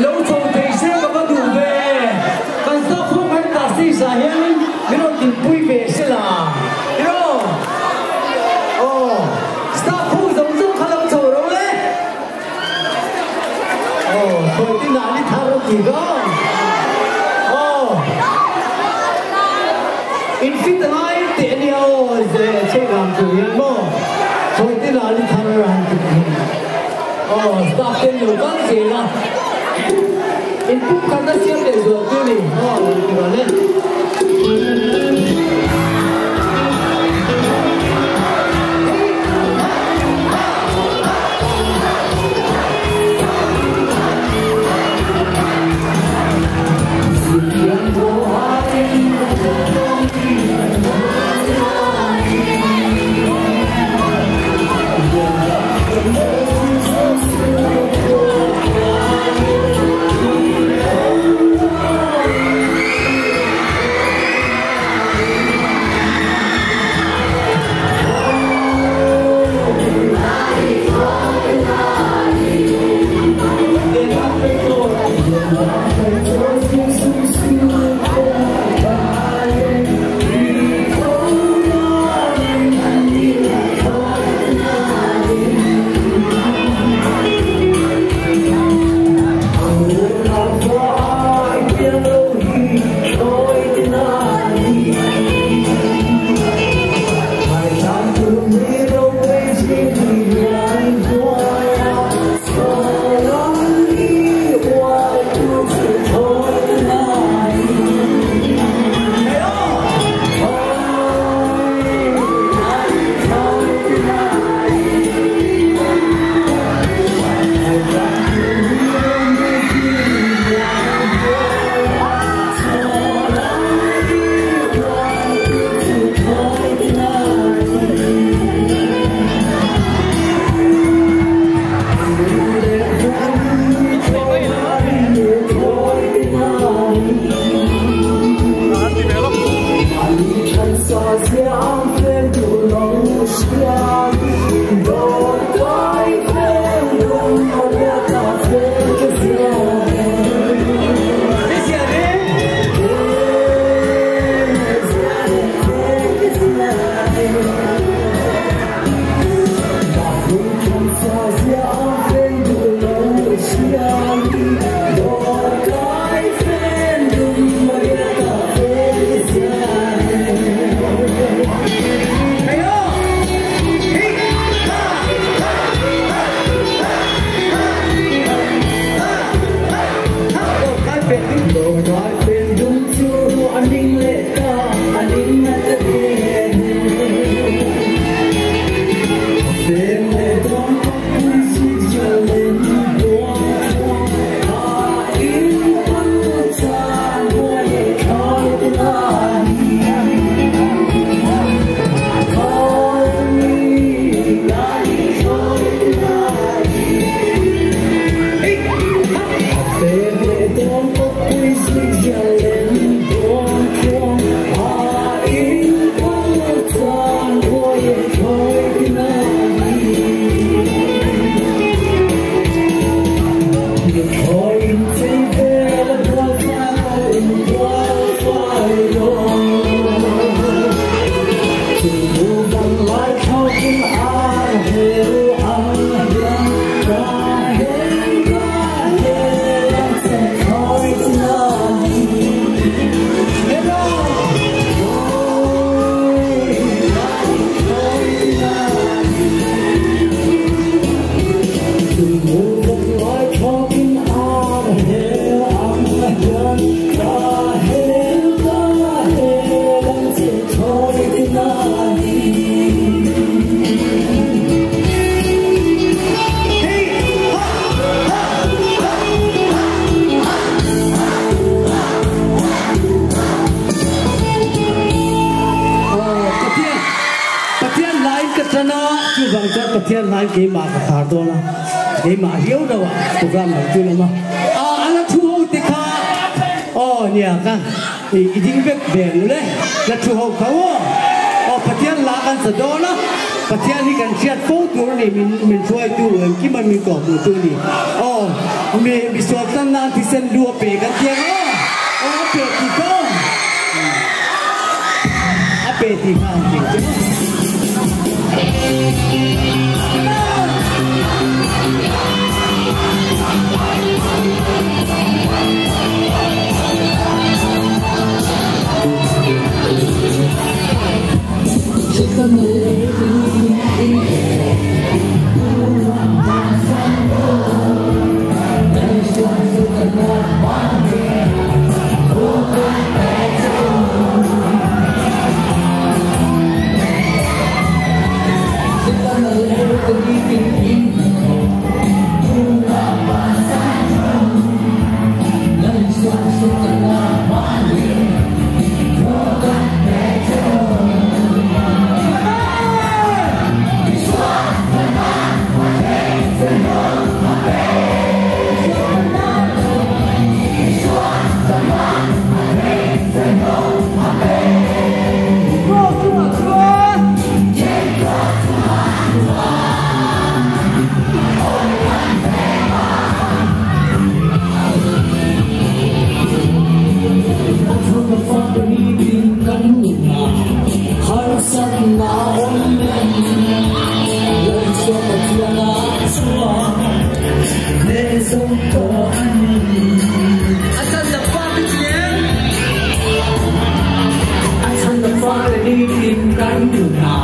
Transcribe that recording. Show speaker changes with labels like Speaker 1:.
Speaker 1: lâu châu thấy xe có đủ về còn sao không phải ta xí xa hiền mình nó tìm vui về sẽ là hiểu sao không giống giống khá lâu châu đâu đấy thôi tin nào đi thao đâu gì đó in fit lại tiền nhiều dễ chơi làm chủ nhân mô thôi tin nào đi thao đâu làm chủ nhân stop tiền nhiều con gì là in phút khăn đã xem để rồi tôi đi rồi đấy
Speaker 2: thiên lai cái mà khá to là cái mà hiếu đâu ạ program đầu tiên mà anh thu hút thì khá nhà kan thì chính việc về nữa đấy là thu hút không phát thiên là kan sẽ đó là phát thiên thì kan chia phố tour này mình chơi tour cái mà mình có một tour này me bisultan na tisen dua pe kan tiang oh pe tiga apa tiga
Speaker 1: Hãy subscribe cho kênh Ghiền Mì Gõ để không bỏ lỡ những video hấp dẫn.